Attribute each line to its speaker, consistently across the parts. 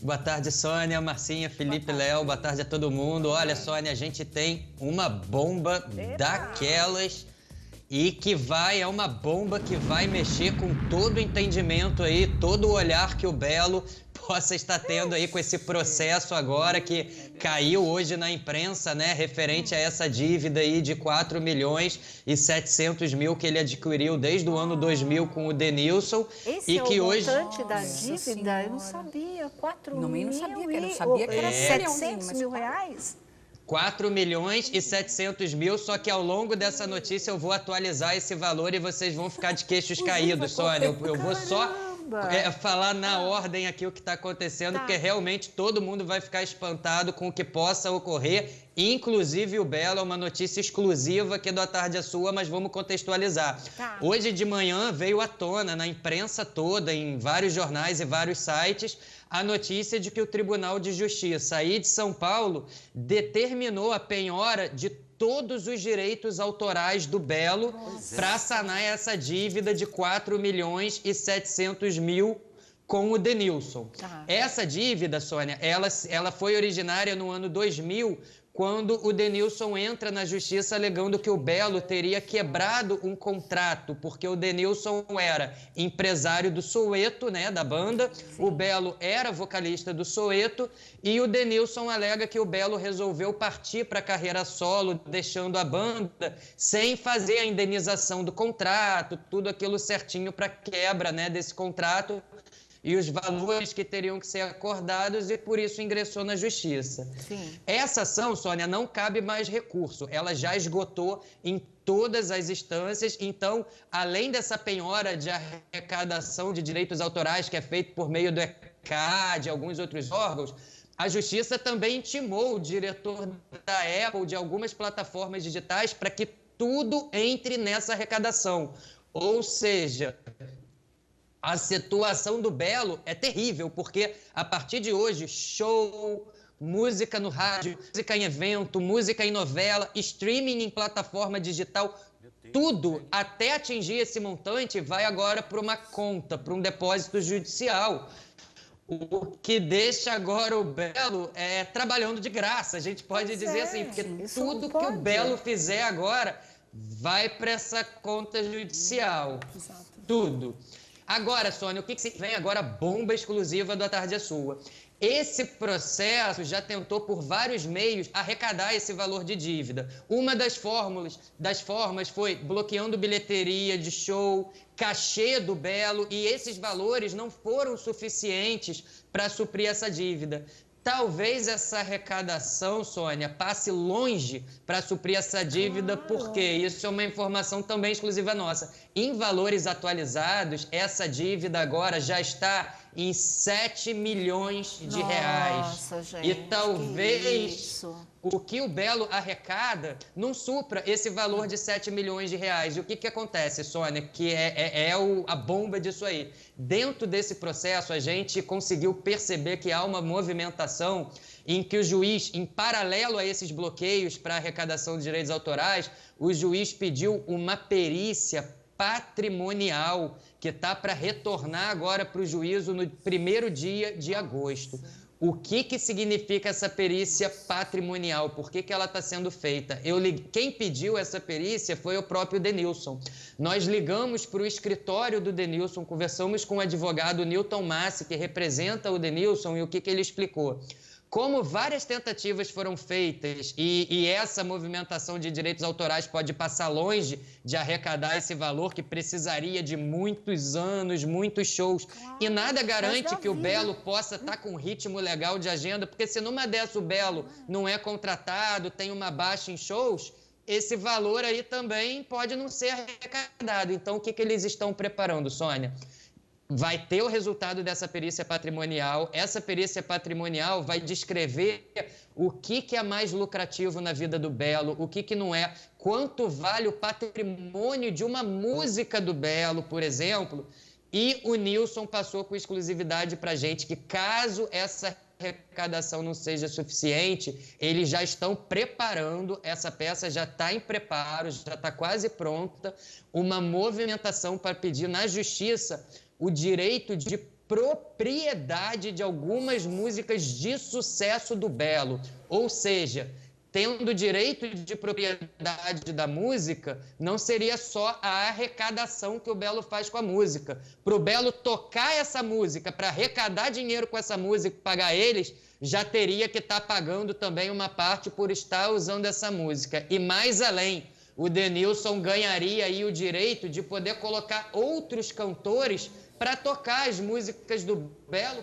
Speaker 1: Boa tarde, Sônia, Marcinha, Felipe, Léo, boa tarde a todo mundo. Olha, Sônia, a gente tem uma bomba daquelas e que é uma bomba que vai mexer com todo o entendimento aí, todo o olhar que o Belo possa estar tendo aí com esse processo agora que caiu hoje na imprensa, né, referente a essa dívida aí de 4.700.000 que ele adquiriu desde o ano 2000 com o Denilson.
Speaker 2: Esse
Speaker 1: e
Speaker 2: é
Speaker 1: que
Speaker 2: o
Speaker 1: hoje
Speaker 2: montante da dívida? Eu não sabia. 4
Speaker 3: Não,
Speaker 2: mil
Speaker 3: eu não sabia, eu sabia que era
Speaker 2: 700 mil reais?
Speaker 1: 4.700.000, só que ao longo dessa notícia eu vou atualizar esse valor e vocês vão ficar de queixos caídos, Sônia. Eu vou só falar na ordem aqui o que está acontecendo, porque realmente todo mundo vai ficar espantado com o que possa ocorrer, inclusive o Belo. É uma notícia exclusiva aqui do A Tarde é Sua, mas vamos contextualizar. Hoje de manhã veio à tona na imprensa toda, em vários jornais e vários sites, a notícia de que o Tribunal de Justiça aí de São Paulo determinou a penhora de todos os direitos autorais do Belo para sanar essa dívida de 4.700.000 com o Denilson. Essa dívida, Sônia, ela foi originária no ano 2000, quando o Denilson entra na justiça alegando que o Belo teria quebrado um contrato, porque o Denilson era empresário do Soweto, né, da banda, o Belo era vocalista do Soweto, e o Denilson alega que o Belo resolveu partir para a carreira solo, deixando a banda, sem fazer a indenização do contrato, tudo aquilo certinho para quebra, né, desse contrato, e os valores que teriam que ser acordados, e por isso ingressou na justiça. Essa ação, Sônia, não cabe mais recurso, ela já esgotou em todas as instâncias. Então, além dessa penhora de arrecadação de direitos autorais que é feito por meio do ECAD e alguns outros órgãos, a Justiça também intimou o diretor da Apple, de algumas plataformas digitais, para que tudo entre nessa arrecadação. Ou seja, a situação do Belo é terrível, porque a partir de hoje, show, música no rádio, música em evento, música em novela, streaming em plataforma digital, tudo até atingir esse montante vai agora para uma conta, para um depósito judicial. O que deixa agora o Belo trabalhando de graça, a gente pode dizer assim, porque tudo que o Belo fizer agora vai para essa conta judicial. Tudo. Agora, Sônia, o que vem agora? Bomba exclusiva do A Tarde é Sua. Esse processo já tentou por vários meios arrecadar esse valor de dívida. Uma das formas foi bloqueando bilheteria de show, cachê do Belo, e esses valores não foram suficientes para suprir essa dívida. Talvez essa arrecadação, Sônia, passe longe para suprir essa dívida, porque isso é uma informação também exclusiva nossa. Em valores atualizados, essa dívida agora já está em 7 milhões de reais.
Speaker 2: Nossa, gente,
Speaker 1: e talvez o que o Belo arrecada não supra esse valor de 7 milhões de reais. E o que acontece, Sônia, que a bomba disso aí? Dentro desse processo, a gente conseguiu perceber que há uma movimentação em que o juiz, em paralelo a esses bloqueios para arrecadação de direitos autorais, o juiz pediu uma perícia patrimonial que está para retornar agora para o juízo no primeiro dia de agosto. O que significa essa perícia patrimonial? Por que ela está sendo feita? Quem pediu essa perícia foi o próprio Denilson. Nós ligamos para o escritório do Denilson, conversamos com o advogado Newton Massi, que representa o Denilson, e o que ele explicou? Como várias tentativas foram feitas e essa movimentação de direitos autorais pode passar longe de arrecadar esse valor, que precisaria de muitos anos, muitos shows, e nada garante que o Belo possa estar com um ritmo legal de agenda, porque se numa dessa o Belo não é contratado, tem uma baixa em shows, esse valor aí também pode não ser arrecadado. Então, o que eles estão preparando, Sônia? Vai ter o resultado dessa perícia patrimonial. Essa perícia patrimonial vai descrever o que é mais lucrativo na vida do Belo, o que não é, quanto vale o patrimônio de uma música do Belo, por exemplo. E o Nilson passou com exclusividade para a gente que, caso essa arrecadação não seja suficiente, eles já estão preparando, essa peça já está em preparo, já está quase pronta, uma movimentação para pedir na Justiça o direito de propriedade de algumas músicas de sucesso do Belo. Ou seja, tendo direito de propriedade da música, não seria só a arrecadação que o Belo faz com a música. Para o Belo tocar essa música, para arrecadar dinheiro com essa música e pagar eles, já teria que estar pagando também uma parte por estar usando essa música. E mais além, o Denilson ganharia aí o direito de poder colocar outros cantores para tocar as músicas do Belo.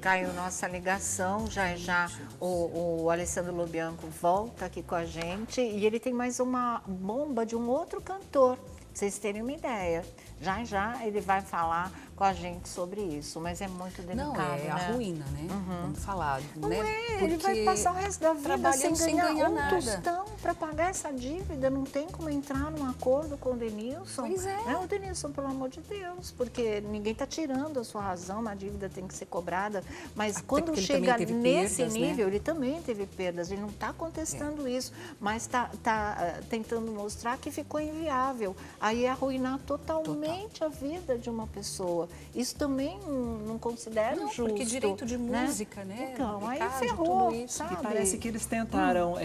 Speaker 2: Caiu nossa ligação, já o Alessandro Lobianco volta aqui com a gente e ele tem mais uma bomba de um outro cantor, pra vocês terem uma ideia. Já ele vai falar com a gente sobre isso, mas é muito delicado,
Speaker 3: Não, é
Speaker 2: né?
Speaker 3: a ruína, né? Vamos falar,
Speaker 2: Não
Speaker 3: né?
Speaker 2: é, ele vai passar o resto da vida sem ganhar um
Speaker 3: nada.
Speaker 2: tostão para pagar essa dívida, não tem como entrar num acordo com o Denilson.
Speaker 3: Pois é.
Speaker 2: O Denilson, pelo amor de Deus, porque ninguém está tirando a sua razão, a dívida tem que ser cobrada, mas
Speaker 3: Até
Speaker 2: quando
Speaker 3: chega
Speaker 2: nesse
Speaker 3: perdas,
Speaker 2: nível,
Speaker 3: né?
Speaker 2: ele também teve perdas, ele não está contestando isso, mas está tentando mostrar que ficou inviável. Aí é arruinar totalmente a vida de uma pessoa. Isso também não considero justo.
Speaker 3: Porque direito de música, né?
Speaker 2: Então, aí
Speaker 3: Pecado,
Speaker 2: ferrou,
Speaker 3: tudo isso.
Speaker 2: sabe?
Speaker 4: E parece que eles tentaram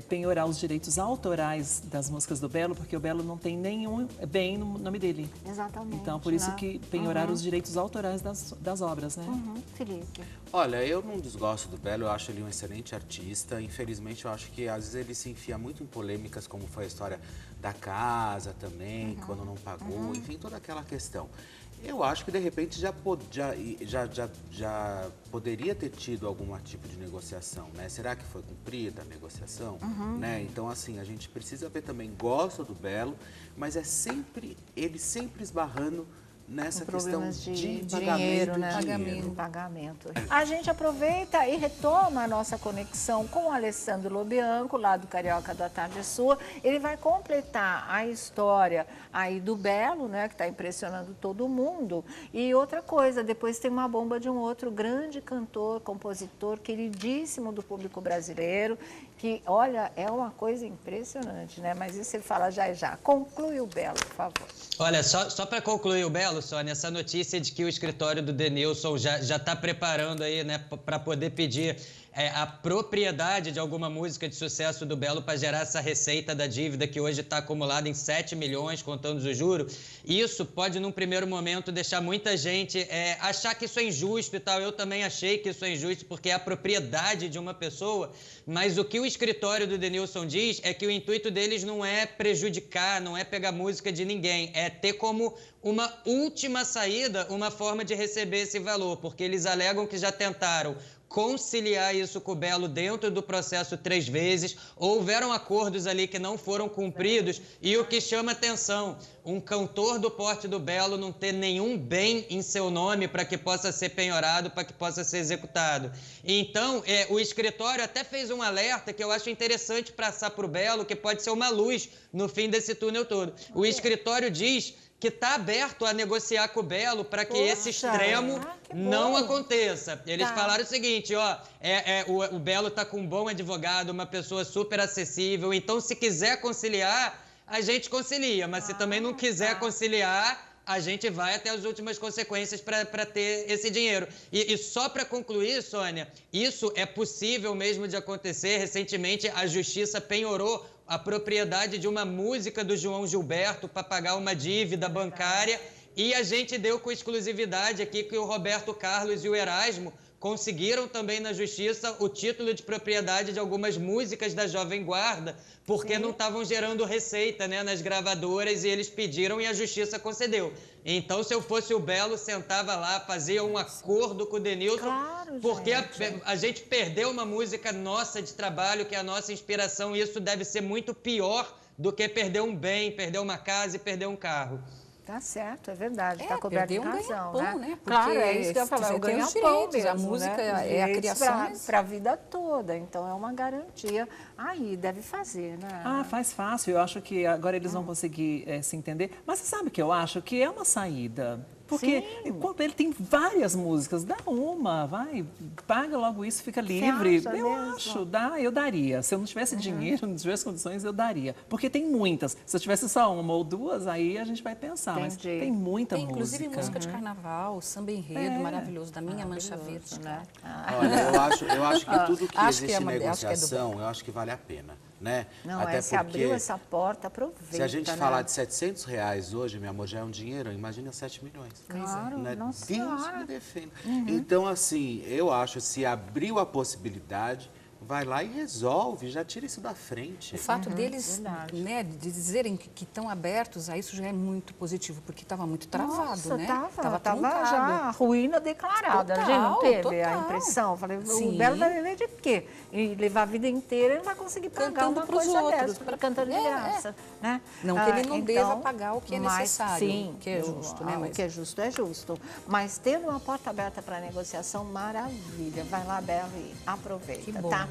Speaker 4: penhorar os direitos autorais das músicas do Belo, porque o Belo não tem nenhum bem no nome dele.
Speaker 2: Exatamente.
Speaker 4: Então, por isso
Speaker 2: né?
Speaker 4: que penhoraram os direitos autorais das obras, né?
Speaker 2: Felipe.
Speaker 5: Olha, eu não desgosto do Belo, eu acho ele um excelente artista. Infelizmente, eu acho que às vezes ele se enfia muito em polêmicas, como foi a história da casa também, quando não pagou, enfim, toda aquela questão. Eu acho que de repente já poderia ter tido algum tipo de negociação, né? Será que foi cumprida a negociação? Né? Então, assim, a gente precisa ver também, gosta do Belo, mas ele sempre esbarrando nessa questão de
Speaker 2: dinheiro,
Speaker 5: pagamento,
Speaker 2: né?
Speaker 5: dinheiro.
Speaker 2: Pagamento. A gente aproveita e retoma a nossa conexão com o Alessandro Lobianco, lá do Carioca da Tarde Sua. Ele vai completar a história aí do Belo, né, que está impressionando todo mundo. E outra coisa, depois tem uma bomba de um outro grande cantor, compositor, queridíssimo do público brasileiro, que, olha, é uma coisa impressionante, né? Mas isso ele fala já. Conclui o Belo, por favor.
Speaker 1: Olha, só para concluir o Belo, Sônia, essa notícia de que o escritório do Denilson já está preparando aí, né, para poder pedir a propriedade de alguma música de sucesso do Belo para gerar essa receita da dívida que hoje está acumulada em 7 milhões, contando os juros. Isso pode, num primeiro momento, deixar muita gente achar que isso é injusto e tal. Eu também achei que isso é injusto porque é a propriedade de uma pessoa, mas o que o escritório do Denilson diz é que o intuito deles não é prejudicar, não é pegar música de ninguém, é ter como uma última saída, uma forma de receber esse valor, porque eles alegam que já tentaram conciliar isso com o Belo dentro do processo 3 vezes, houveram acordos ali que não foram cumpridos e o que chama atenção, um cantor do porte do Belo não ter nenhum bem em seu nome para que possa ser penhorado, para que possa ser executado. Então, o escritório até fez um alerta que eu acho interessante passar para o Belo, que pode ser uma luz no fim desse túnel todo. O escritório diz que está aberto a negociar com o Belo para que esse extremo não aconteça. Eles falaram o seguinte, o Belo está com um bom advogado, uma pessoa super acessível, então se quiser conciliar, a gente concilia, mas se também não quiser conciliar, a gente vai até as últimas consequências para ter esse dinheiro. E só para concluir, Sônia, isso é possível mesmo de acontecer. Recentemente, a Justiça penhorou a propriedade de uma música do João Gilberto para pagar uma dívida bancária e a gente deu com exclusividade aqui que o Roberto Carlos e o Erasmo conseguiram também na Justiça o título de propriedade de algumas músicas da Jovem Guarda, porque não estavam gerando receita, né, nas gravadoras e eles pediram e a Justiça concedeu. Então, se eu fosse o Belo, sentava lá, fazia um acordo com o Denilson, porque a gente perdeu uma música nossa de trabalho, que é a nossa inspiração, e isso deve ser muito pior do que perder um bem, perder uma casa e perder um carro.
Speaker 2: Tá certo, é verdade, tá coberto de razão,
Speaker 3: né?
Speaker 2: Claro, é isso que eu ia falar, o ganha-pão mesmo,
Speaker 3: a música é a criação
Speaker 2: para a vida toda, então é uma garantia. Aí, deve fazer, né?
Speaker 4: Faz fácil, eu acho que agora eles vão conseguir se entender, mas você sabe que eu acho que é uma saída. Porque
Speaker 2: Sim.
Speaker 4: ele tem várias músicas, dá uma, vai, paga logo isso, fica livre.
Speaker 2: acha
Speaker 4: Eu
Speaker 2: mesmo?
Speaker 4: acho, eu daria. Se eu não tivesse dinheiro, não tivesse condições, eu daria. Porque tem muitas. Se eu tivesse só uma ou duas, aí a gente vai pensar. Mas
Speaker 2: Entendi.
Speaker 4: tem muita
Speaker 3: Tem inclusive
Speaker 4: música.
Speaker 3: música de carnaval, samba enredo, maravilhoso, da minha Mancha Verde.
Speaker 2: né?
Speaker 5: Olha, eu acho que tudo que
Speaker 3: Acho que
Speaker 5: existe
Speaker 3: é
Speaker 5: em
Speaker 3: uma- acho que é do
Speaker 5: negociação, eu acho que vale a pena, né?
Speaker 2: Não,
Speaker 5: Até
Speaker 2: se abriu essa porta, aproveita.
Speaker 5: se a gente
Speaker 2: né?
Speaker 5: falar de R$700 hoje, meu amor, já é um dinheiro, imagina 7 milhões.
Speaker 2: Claro,
Speaker 5: Né?
Speaker 2: nossa
Speaker 5: Deus
Speaker 2: senhora.
Speaker 5: me defenda. Então, assim, eu acho, se abriu a possibilidade, vai lá e resolve, já tira isso da frente.
Speaker 3: O fato deles,
Speaker 2: verdade.
Speaker 3: né, de dizerem que estão abertos a isso já é muito positivo, porque estava muito travado,
Speaker 2: Nossa,
Speaker 3: né?
Speaker 2: Tava
Speaker 3: truncado.
Speaker 2: já a ruína declarada.
Speaker 3: Total,
Speaker 2: a gente não teve a
Speaker 3: total.
Speaker 2: impressão. Falei,
Speaker 3: Sim.
Speaker 2: o Belo vai viver de quê? E levar a vida inteira, ele não vai conseguir pagar
Speaker 3: Cantando
Speaker 2: uma
Speaker 3: pros
Speaker 2: coisa
Speaker 3: outros,
Speaker 2: dessa, cantando de graça. Né?
Speaker 3: Não que ele não deva
Speaker 2: então,
Speaker 3: pagar o que é
Speaker 2: mas,
Speaker 3: necessário,
Speaker 2: sim,
Speaker 3: o que é justo, né?
Speaker 2: O
Speaker 3: Mas-
Speaker 2: que é justo é justo. Mas tendo uma porta aberta para negociação, maravilha. Vai lá, Belo, e aproveita,
Speaker 3: Que bom.
Speaker 2: tá?